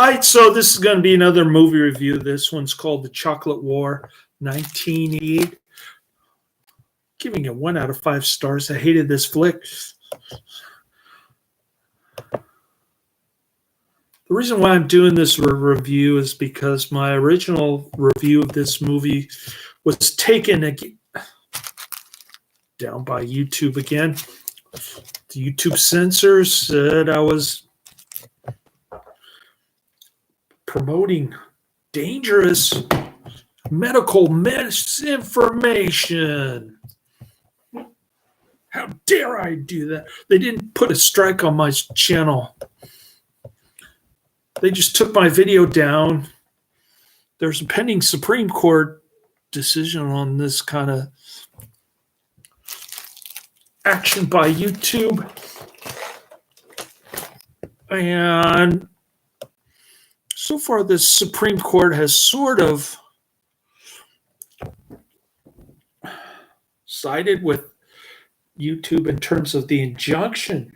Hi, so this is going to be another movie review. This one's called The Chocolate War, 1988. Giving it 1 out of 5 stars. I hated this flick. The reason why I'm doing this review is because my original review of this movie was taken down by YouTube again. The YouTube censors said I was promoting dangerous medical misinformation. How dare I do that? They didn't put a strike on my channel. They just took my video down. There's a pending Supreme Court decision on this kind of action by YouTube. And so far, the Supreme Court has sort of sided with YouTube in terms of the injunction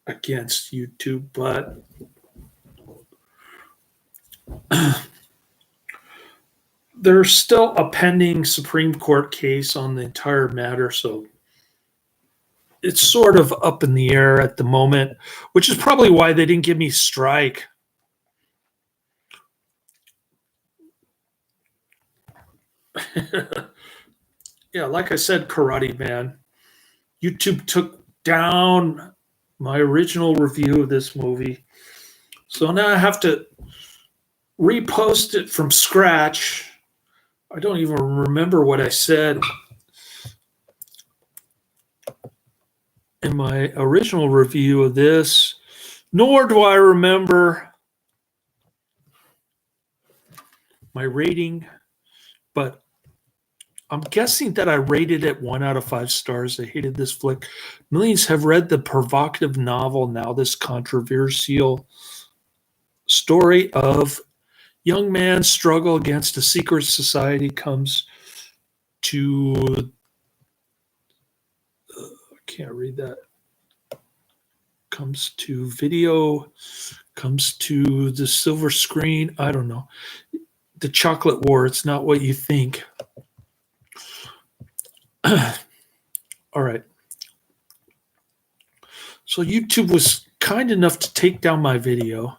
against YouTube, but there's still a pending Supreme Court case on the entire matter, so it's sort of up in the air at the moment, which is probably why they didn't give me a strike. Yeah, like I said, Karate Man, YouTube took down my original review of this movie. So now I have to repost it from scratch. I don't even remember what I said in my original review of this, nor do I remember my rating, but I'm guessing that I rated it 1 out of 5 stars. I hated this flick. Millions have read the provocative novel, now this controversial story of young man's struggle against a secret society comes to I can't read that. Comes to video, comes to the silver screen. I don't know. The Chocolate War, it's not what you think. All right. So YouTube was kind enough to take down my video.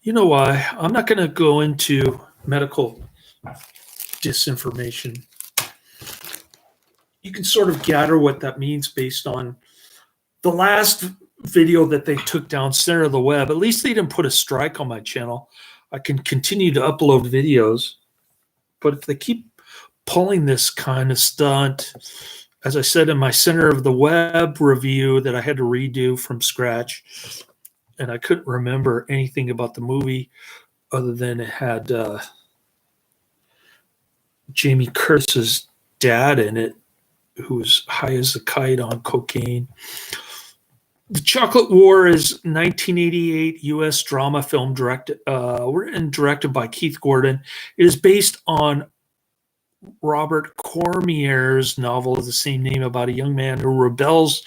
You know why? I'm not going to go into medical disinformation. You can sort of gather what that means based on the last video that they took down, center of the web. At least they didn't put a strike on my channel. I can continue to upload videos. But if they keep pulling this kind of stunt, as I said in my center of the web review that I had to redo from scratch, and I couldn't remember anything about the movie other than it had Jamie Curtis's dad in it, who was high as a kite on cocaine. The Chocolate War is 1988 U.S. drama film written and directed by Keith Gordon. It is based on Robert Cormier's novel of the same name about a young man who rebels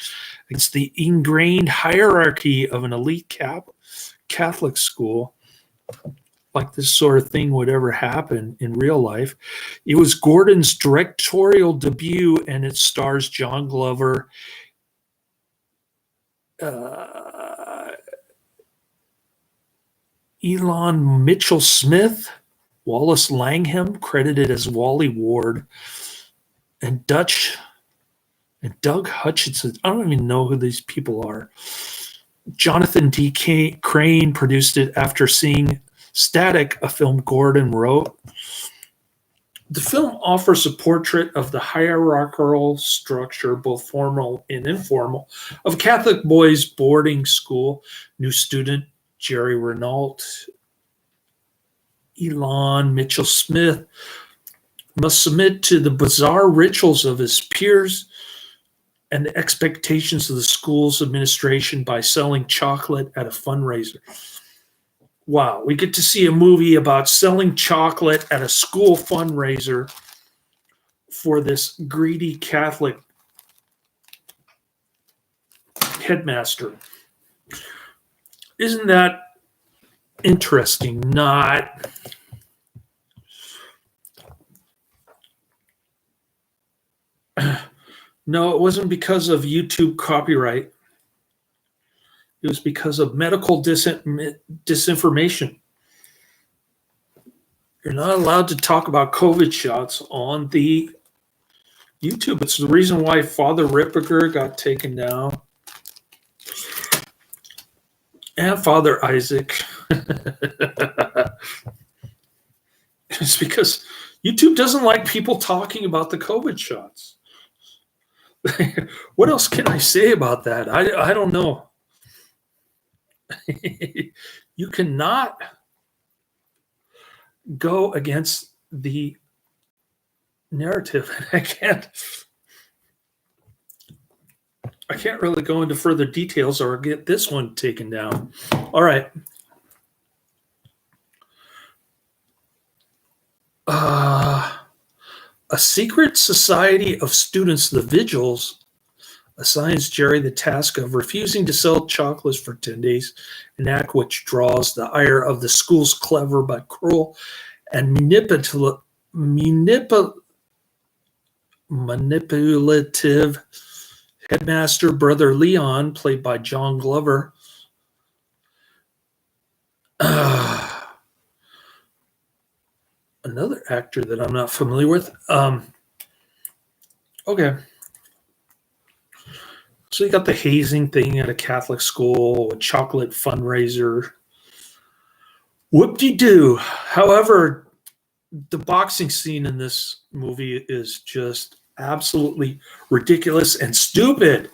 against the ingrained hierarchy of an elite Catholic school. Like this sort of thing would ever happen in real life. It was Gordon's directorial debut, and it stars John Glover, Ilan Mitchell-Smith, Wallace Langham, credited as Wally Ward, and Doug Hutchinson. I don't even know who these people are. Jonathan D. Crane produced it after seeing Static, a film Gordon wrote. The film offers a portrait of the hierarchical structure, both formal and informal, of a Catholic boys' boarding school. New student Jerry Renault, Ilan Mitchell-Smith, must submit to the bizarre rituals of his peers and the expectations of the school's administration by selling chocolate at a fundraiser. Wow, we get to see a movie about selling chocolate at a school fundraiser for this greedy Catholic headmaster. Isn't that interesting? Not. No, it wasn't because of YouTube copyright. It was because of medical disinformation. You're not allowed to talk about COVID shots on the YouTube. It's the reason why Father Ripperger got taken down. And Father Isaac. It's because YouTube doesn't like people talking about the COVID shots. What else can I say about that? I don't know. You cannot go against the narrative. I can't really go into further details or get this one taken down. All right. A secret society of students, the Vigils, assigns Jerry the task of refusing to sell chocolates for 10 days, an act which draws the ire of the school's clever but cruel and manipulative headmaster, Brother Leon, played by John Glover. Another actor that I'm not familiar with. Okay. So you got the hazing thing at a Catholic school, a chocolate fundraiser. Whoop-de-doo. However, the boxing scene in this movie is just absolutely ridiculous and stupid.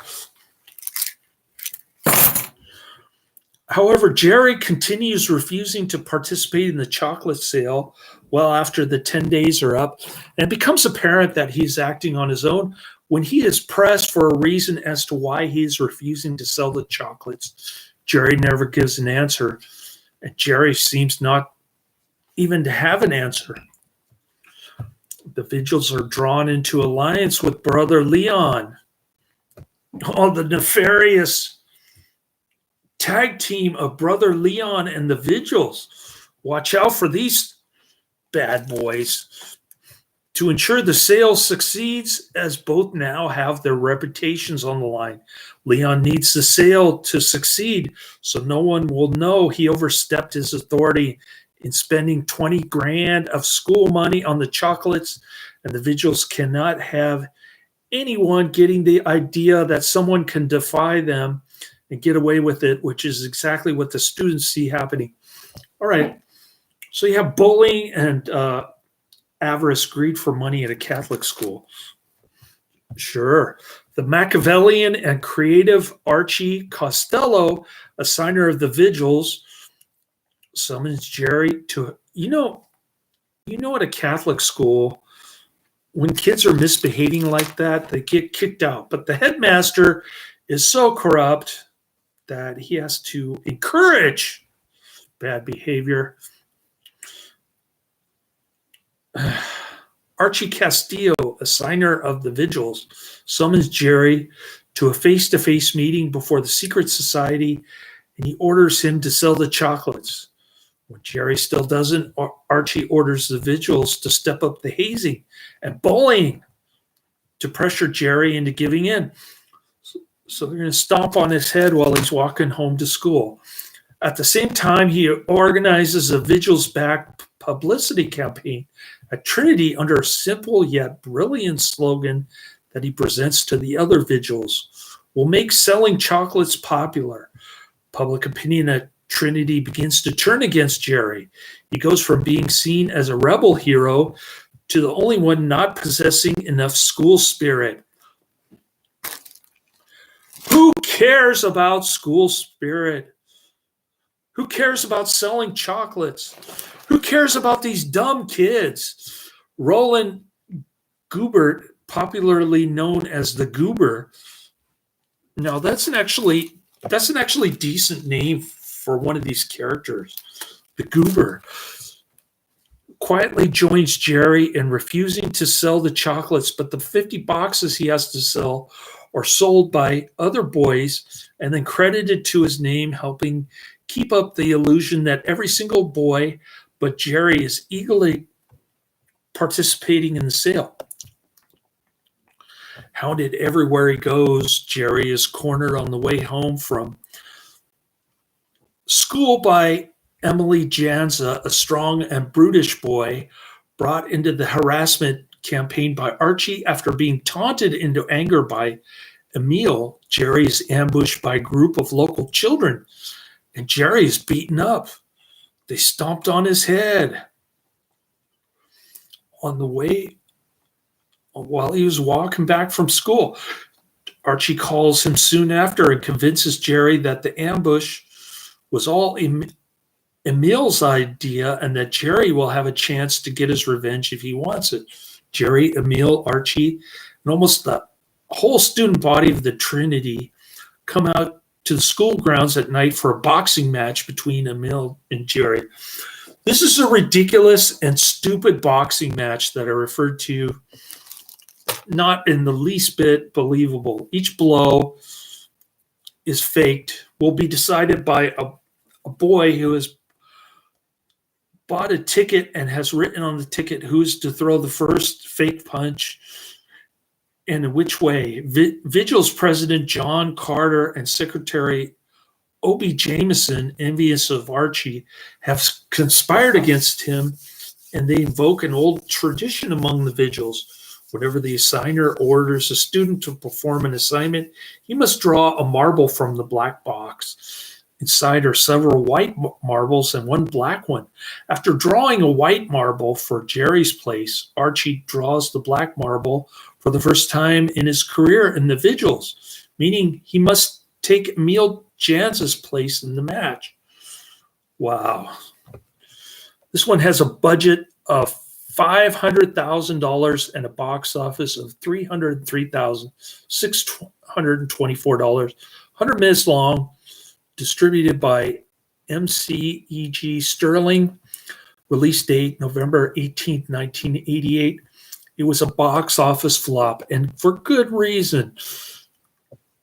However, Jerry continues refusing to participate in the chocolate sale well after the 10 days are up, and it becomes apparent that he's acting on his own when he is pressed for a reason as to why he's refusing to sell the chocolates. Jerry never gives an answer, and Jerry seems not even to have an answer. The Vigils are drawn into alliance with Brother Leon. All the nefarious tag team of Brother Leon and the Vigils. Watch out for these bad boys. To ensure the sale succeeds, as both now have their reputations on the line, Leon needs the sale to succeed so no one will know he overstepped his authority in spending 20 grand of school money on the chocolates, and the Vigils cannot have anyone getting the idea that someone can defy them and get away with it, which is exactly what the students see happening. All right. So you have bullying and avarice, greed for money at a Catholic school. Sure. The Machiavellian and creative Archie Costello, a signer of the Vigils, summons Jerry to, at a Catholic school, when kids are misbehaving like that, they get kicked out. But the headmaster is so corrupt that he has to encourage bad behavior. Archie Castillo, a signer of the Vigils, summons Jerry to a face-to-face meeting before the secret society, and he orders him to sell the chocolates. When Jerry still doesn't, Archie orders the Vigils to step up the hazing and bullying to pressure Jerry into giving in. So they're going to stomp on his head while he's walking home to school. At the same time, he organizes a Vigils-backed publicity campaign at Trinity under a simple yet brilliant slogan that he presents to the other Vigils: "Will make selling chocolates popular." Public opinion at Trinity begins to turn against Jerry. He goes from being seen as a rebel hero to the only one not possessing enough school spirit. Who cares about school spirit? Who cares about selling chocolates? Who cares about these dumb kids? Roland Goobert, popularly known as the Goober. Now that's an actually decent name for one of these characters. The Goober quietly joins Jerry in refusing to sell the chocolates, but the 50 boxes he has to sell are sold by other boys and then credited to his name, helping keep up the illusion that every single boy but Jerry is eagerly participating in the sale. Hounded everywhere he goes, Jerry is cornered on the way home from school by Emily Janza, a strong and brutish boy brought into the harassment campaign by Archie after being taunted into anger by Emil. Jerry is ambushed by a group of local children, and Jerry is beaten up. They stomped on his head. On the way, while he was walking back from school, Archie calls him soon after and convinces Jerry that the ambush was all Emil's idea and that Jerry will have a chance to get his revenge if he wants it. Jerry, Emil, Archie, and almost the whole student body of the Trinity come out to the school grounds at night for a boxing match between Emil and Jerry. This is a ridiculous and stupid boxing match that I referred to, not in the least bit believable. Each blow is faked, will be decided by a boy who has bought a ticket and has written on the ticket who's to throw the first fake punch and in which way. Vigil's president, John Carter, and secretary Obie Jameson, envious of Archie, have conspired against him, and they invoke an old tradition among the Vigils. Whenever the assigner orders a student to perform an assignment, he must draw a marble from the black box. Inside are several white marbles and one black one. After drawing a white marble for Jerry's place, Archie draws the black marble for the first time in his career in the Vigils, meaning he must take Emil Janza's place in the match. Wow. This one has a budget of $500,000 and a box office of $303,624. 100 minutes long, distributed by MCEG Sterling. Release date November 18th, 1988. It was a box office flop, and for good reason.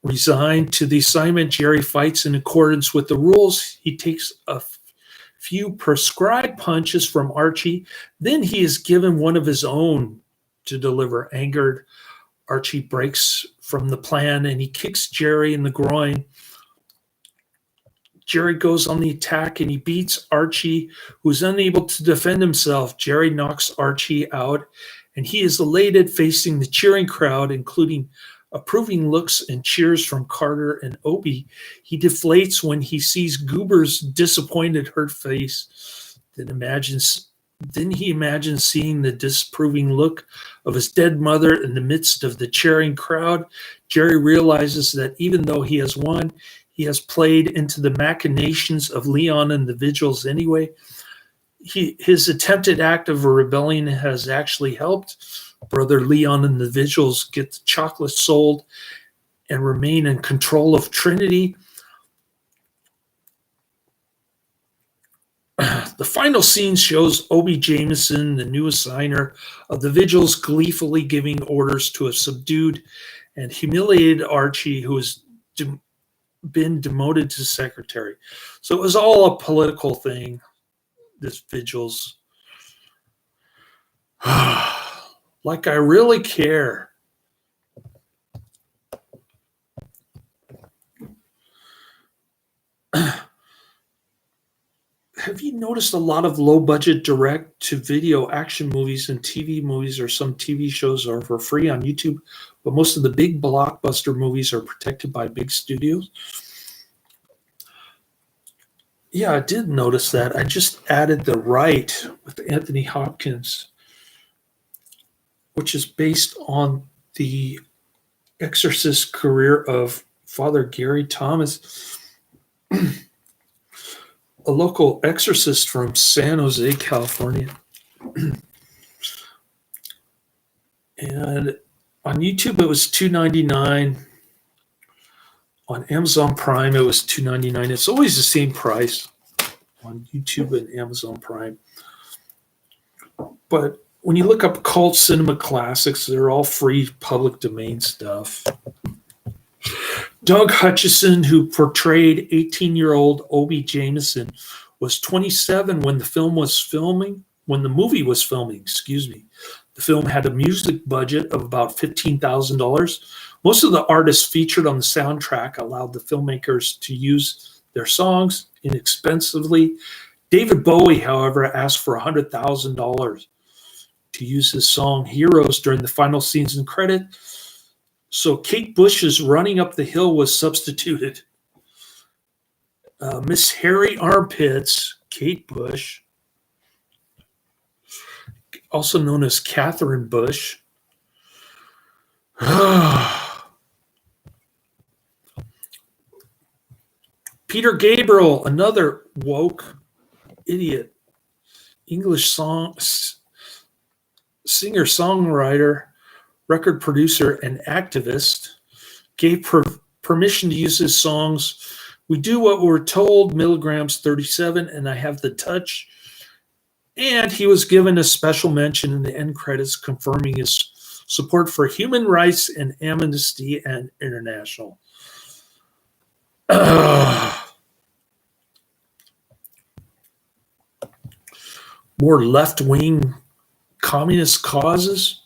Resigned to the assignment, Jerry fights in accordance with the rules. He takes a few prescribed punches from Archie. Then he is given one of his own to deliver. Angered, Archie breaks from the plan and he kicks Jerry in the groin. Jerry goes on the attack and he beats Archie, who's unable to defend himself. Jerry knocks Archie out, and he is elated, facing the cheering crowd, including approving looks and cheers from Carter and Obie. He deflates when he sees Goober's disappointed, hurt face. Then he imagines seeing the disapproving look of his dead mother in the midst of the cheering crowd. Jerry realizes that even though he has won, he has played into the machinations of Leon and the Vigils anyway. His attempted act of a rebellion has actually helped Brother Leon and the Vigils get the chocolate sold and remain in control of Trinity. The final scene shows Obie Jameson, the new assigner of the Vigils, gleefully giving orders to a subdued and humiliated Archie, who has been demoted to secretary. So it was all a political thing, this Vigils. Like I really care. Have you noticed a lot of low-budget direct-to-video action movies and TV movies, or some TV shows are for free on YouTube, but most of the big blockbuster movies are protected by big studios? Yeah, I did notice that. I just added The Right with Anthony Hopkins, which is based on the exorcist career of Father Gary Thomas, a local exorcist from San Jose, California. And on YouTube, it was $2.99. On Amazon Prime, it was $2.99. It's always the same price on YouTube and Amazon Prime. But when you look up cult cinema classics, they're all free public domain stuff. Doug Hutchison, who portrayed 18-year-old Obi Jameson, was 27 when when the movie was filming, excuse me. The film had a music budget of about $15,000. Most of the artists featured on the soundtrack allowed the filmmakers to use their songs inexpensively. David Bowie, however, asked for $100,000 to use his song Heroes during the final scenes and credit. So Kate Bush's Running Up the Hill was substituted. Miss Hairy Armpits, Kate Bush, also known as Catherine Bush. Peter Gabriel, another woke idiot, English singer-songwriter, record producer, and activist, gave permission to use his songs We Do What We're Told, Milligrams 37, and I Have the Touch. And he was given a special mention in the end credits confirming his support for human rights and Amnesty and International. More left-wing communist causes.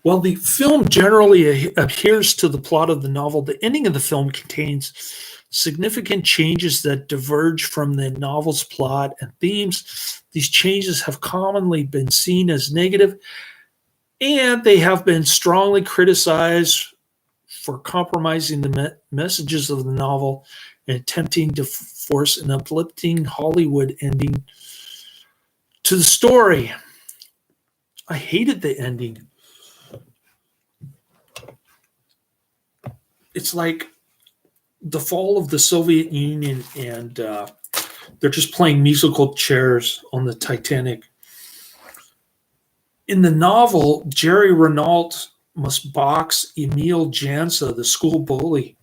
While the film generally adheres to the plot of the novel, the ending of the film contains significant changes that diverge from the novel's plot and themes. These changes have commonly been seen as negative, and they have been strongly criticized for compromising the messages of the novel and attempting to force an uplifting Hollywood ending to the story. I hated the ending. It's like the fall of the Soviet Union, and they're just playing musical chairs on the Titanic. In the novel, Jerry Renault must box Emil Jansa, the school bully.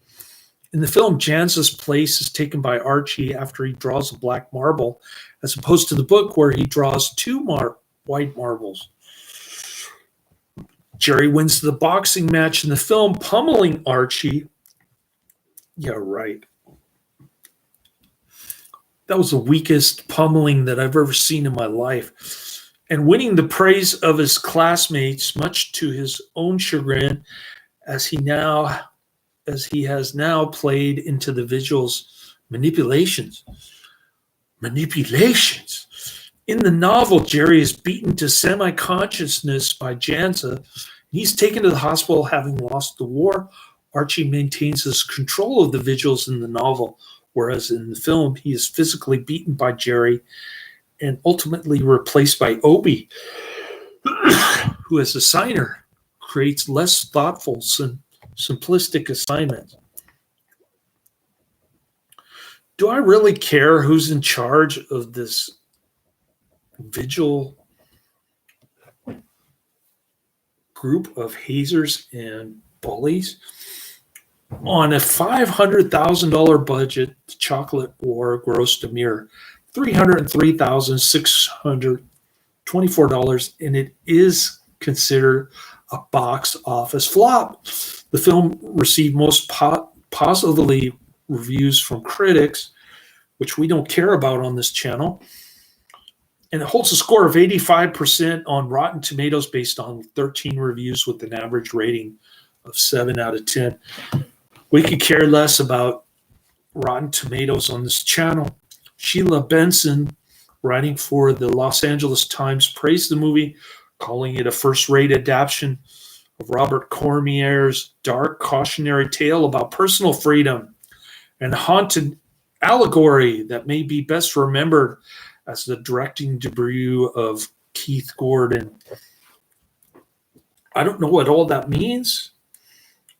In the film, Jansa's place is taken by Archie after he draws a black marble, as opposed to the book where he draws two white marbles. Jerry wins the boxing match in the film, pummeling Archie. Yeah, right. That was the weakest pummeling that I've ever seen in my life. And winning the praise of his classmates, much to his own chagrin, as he has now played into the visual's manipulations. In the novel, Jerry is beaten to semi-consciousness by Jansa. He's taken to the hospital having lost the war. Archie maintains his control of the visuals in the novel, whereas in the film, he is physically beaten by Jerry and ultimately replaced by Obi, who as a signer creates less thoughtful, simplistic assignments. Do I really care who's in charge of this vigil group of hazers and bullies? On a $500,000 budget, the Chocolate War grossed a mere $303,624, and it is considered a box office flop. The film received most positively reviews from critics, which we don't care about on this channel, and it holds a score of 85% on Rotten Tomatoes based on 13 reviews with an average rating of 7 out of 10. We could care less about Rotten Tomatoes on this channel. Sheila Benson, writing for the Los Angeles Times, praised the movie, calling it a first-rate adaptation of Robert Cormier's dark cautionary tale about personal freedom and a haunted allegory that may be best remembered as the directing debut of Keith Gordon. I don't know what all that means.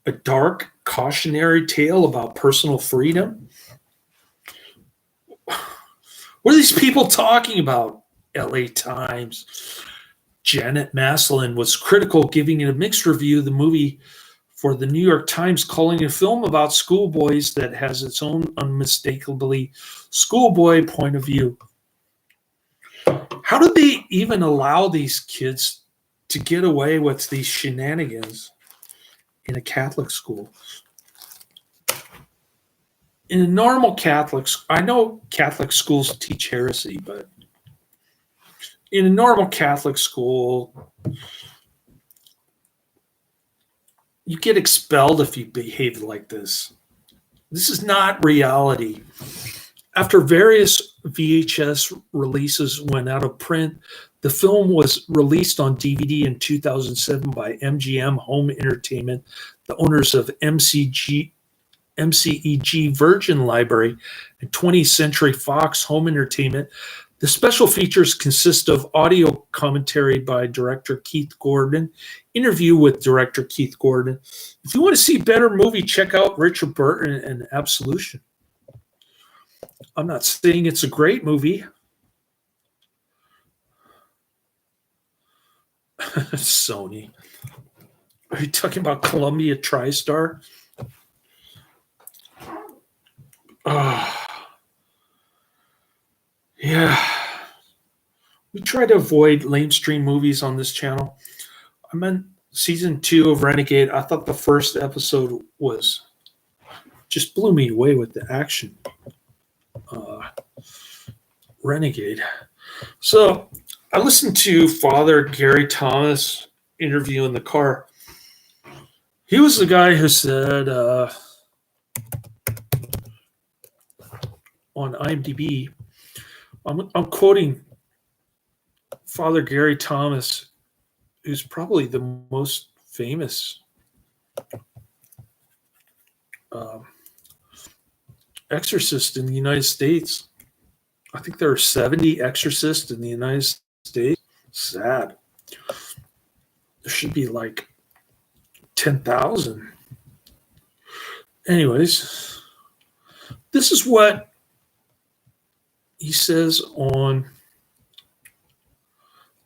A dark cautionary tale about personal freedom? What are these people talking about? LA Times. Janet Maslin was critical, giving it a mixed review of the movie for the New York Times, calling it a film about schoolboys that has its own unmistakably schoolboy point of view. How did they even allow these kids to get away with these shenanigans in a Catholic school? in a normal Catholics, I know Catholic schools teach heresy, but in a normal Catholic school, you get expelled if you behave like this. This is not reality. After various VHS releases went out of print, the film was released on DVD in 2007 by MGM Home Entertainment, the owners of MCEG Virgin Library and 20th Century Fox Home Entertainment. The special features consist of audio commentary by director Keith Gordon, interview with director Keith Gordon. If you want to see a better movie, check out Richard Burton and Absolution. I'm not saying it's a great movie. Sony. Are you talking about Columbia TriStar? Yeah. We try to avoid lamestream movies on this channel. I meant season 2 of Renegade. I thought the first episode was just blew me away with the action. Renegade. So I listened to Father Gary Thomas interview in the car. He was the guy who said on IMDb, I'm quoting Father Gary Thomas, who's probably the most famous exorcist in the United States. I think there are 70 exorcists in the United States. Sad. There should be like 10,000. Anyways, this is what he says on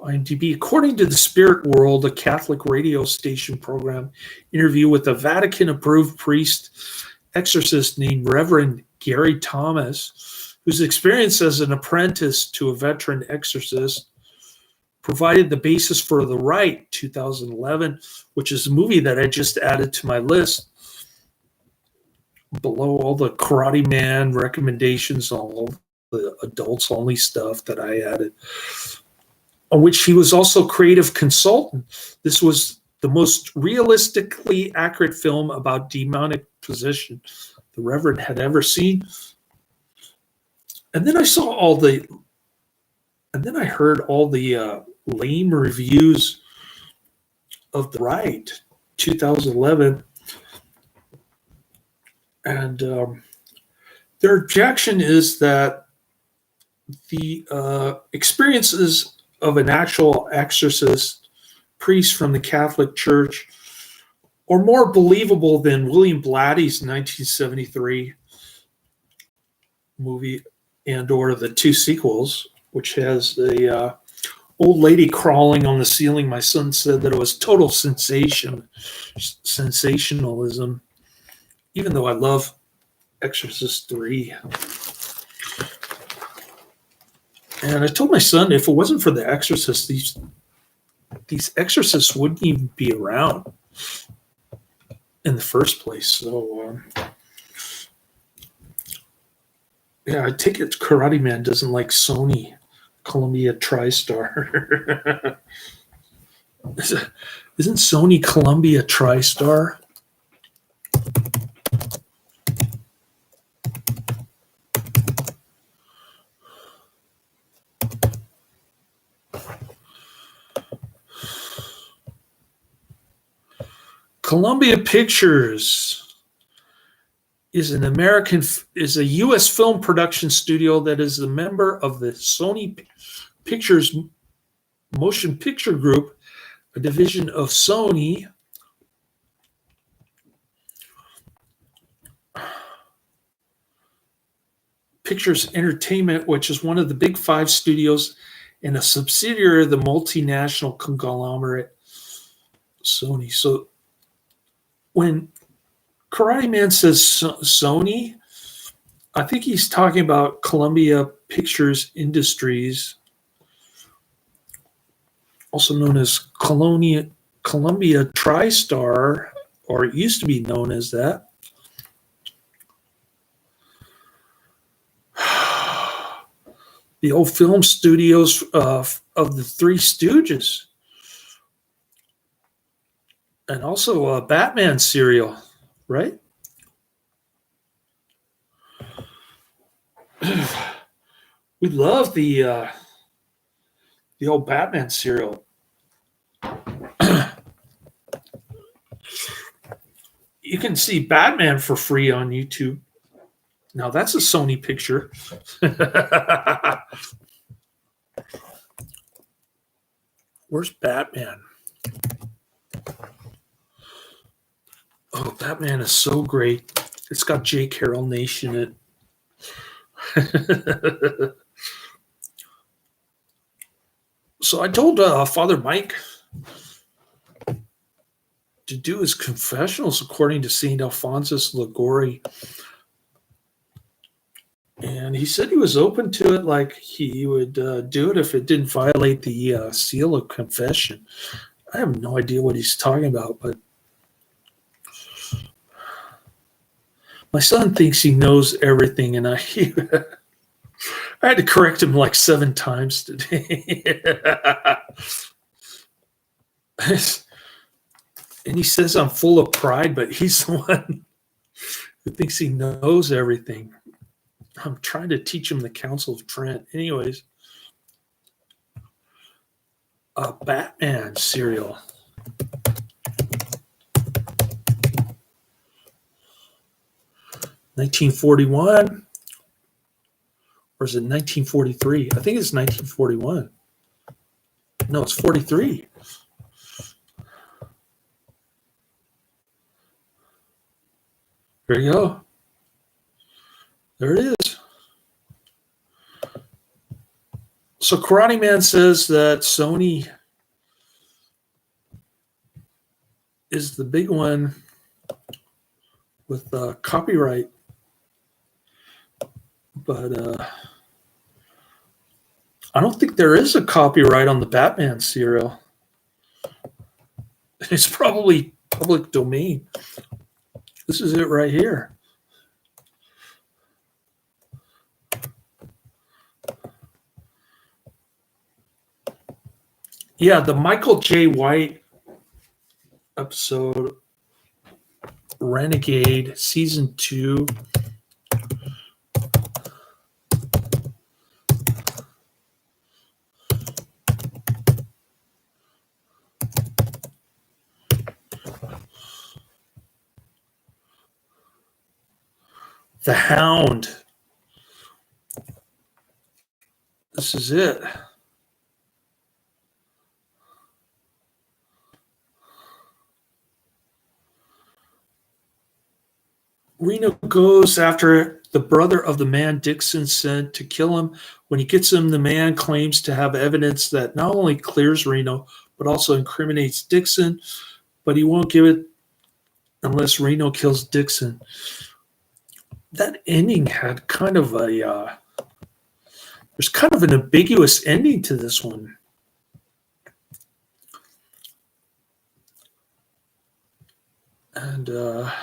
IMDb. According to the Spirit World, a Catholic radio station program interview with a Vatican-approved priest exorcist named Reverend Gary Thomas, whose experience as an apprentice to a veteran exorcist provided the basis for The Rite 2011, which is a movie that I just added to my list below all the Karate Man recommendations, all the adults only stuff that I added, on which he was also creative consultant. This was the most realistically accurate film about demonic possession the Reverend had ever seen. And then I heard all the lame reviews of The Rite 2011, and their objection is that the experiences of an actual exorcist priest from the Catholic Church are more believable than William Blatty's 1973 movie and or the 2 sequels, which has the old lady crawling on the ceiling. My son said that it was total sensationalism, even though I love Exorcist 3. And I told my son, if it wasn't for the Exorcist, these exorcists wouldn't even be around in the first place. So, yeah, I take it Karate Man doesn't like Sony Columbia TriStar. Isn't Sony Columbia TriStar? Columbia Pictures is a U.S. film production studio that is a member of the Sony Pictures Motion Picture Group, a division of Sony. Pictures Entertainment, which is one of the big 5 studios and a subsidiary of the multinational conglomerate Sony. So when Karate Man says Sony, I think he's talking about Columbia Pictures Industries, also known as Columbia TriStar, or it used to be known as that. the old film studios of the Three Stooges, and also a Batman serial, right? We love the old Batman serial. You can see Batman for free on YouTube. Now that's a Sony picture. Where's Batman? Oh, Batman is so great. It's got J. Carroll Nation in it. So I told Father Mike to do his confessionals according to St. Alphonsus Liguori. And he said he was open to it, like he would do it if it didn't violate the seal of confession. I have no idea what he's talking about, but my son thinks he knows everything, and I had to correct him like 7 times today. And he says I'm full of pride, but he's the one who thinks he knows everything. I'm trying to teach him the Council of Trent. Anyways, a Batman serial. (1941) or is it 1943? I think it's 1941. No, it's 43. There you go. There it is. So Karate Man says that Sony is the big one with copyright. But I don't think there is a copyright on the Batman serial. It's probably public domain. This is it right here. Yeah, the Michael J. White episode, Renegade, Season 2. The Hound. This is it. Reno goes after the brother of the man Dixon sent to kill him. When he gets him, the man claims to have evidence that not only clears Reno, but also incriminates Dixon, but he won't give it unless Reno kills Dixon. That ending had kind of a, there's kind of an ambiguous ending to this one. And of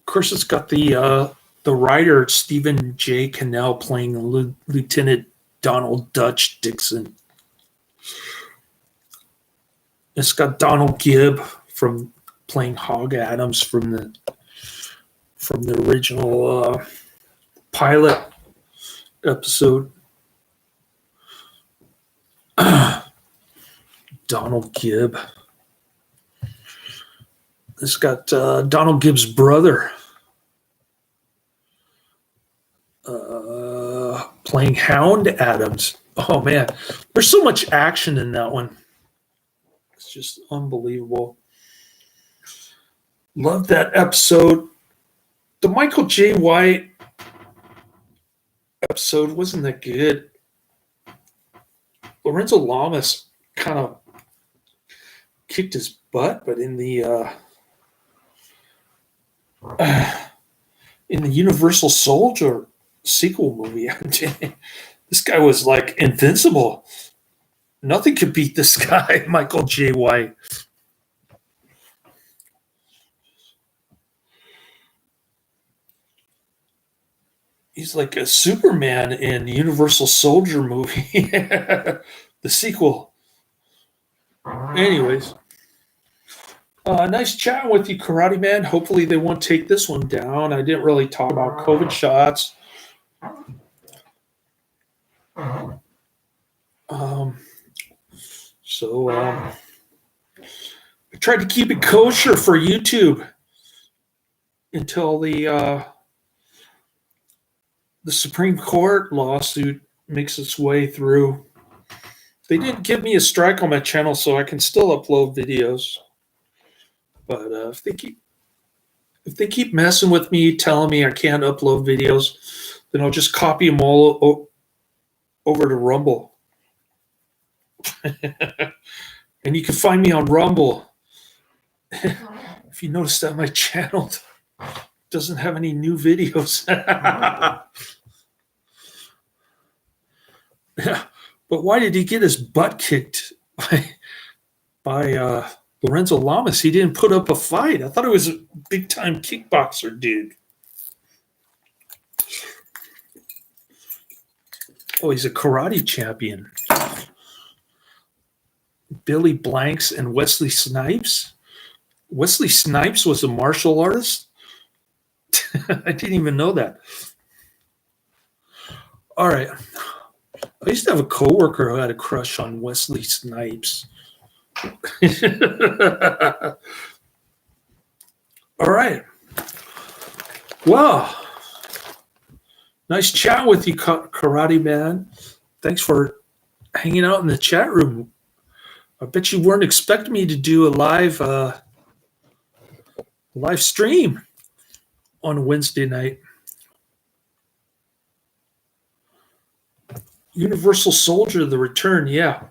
course, it's got the writer Stephen J. Cannell playing Lieutenant Donald Dutch Dixon. It's got Donald Gibb from playing Hog Adams from the original pilot episode. Donald Gibb. It's got Donald Gibb's brother playing Hound Adams. Oh man, there's so much action in that one. It's just unbelievable. Love that episode. The Michael J. White episode wasn't that good. Lorenzo Lamas kind of kicked his butt, but in the Universal Soldier sequel movie, this guy was like invincible. Nothing could beat this guy, Michael J. White. He's like a Superman in the Universal Soldier movie, the sequel. Anyways, nice chatting with you, Karate Man. Hopefully, they won't take this one down. I didn't really talk about COVID shots. So I tried to keep it kosher for YouTube until the Supreme Court lawsuit makes its way through. They didn't give me a strike on my channel, so I can still upload videos. But if they keep messing with me, telling me I can't upload videos, then I'll just copy them all over to Rumble. And you can find me on Rumble. If you notice that my channel doesn't have any new videos. Yeah, but why did he get his butt kicked by Lorenzo Lamas? He didn't put up a fight. I thought he was a big-time kickboxer dude. Oh, he's a karate champion. Billy Blanks and Wesley Snipes. Wesley Snipes was a martial artist? I didn't even know that. All right. I used to have a coworker who had a crush on Wesley Snipes. All right. Well, nice chat with you, Karate Man. Thanks for hanging out in the chat room. I bet you weren't expecting me to do a live stream on Wednesday night. Universal Soldier: The Return, yeah.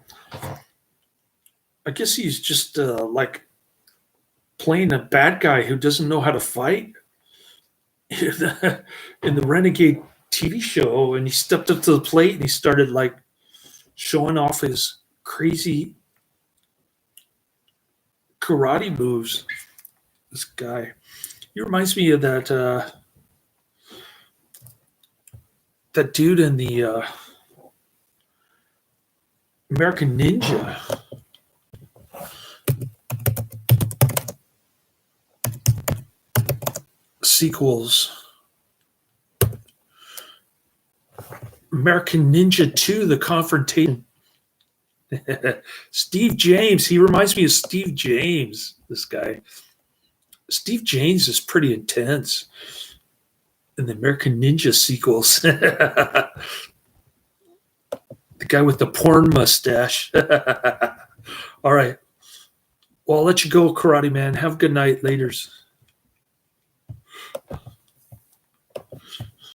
I guess he's just like playing a bad guy who doesn't know how to fight in the Renegade TV show, and he stepped up to the plate and he started like showing off his crazy karate moves. This guy, he reminds me of that dude in the American Ninja. Sequels. American Ninja 2, The Confrontation. Steve James. He reminds me of Steve James, this guy. Steve James is pretty intense in the American Ninja sequels. The guy with the porn mustache. All right. Well, I'll let you go, Karate Man. Have a good night. Laters.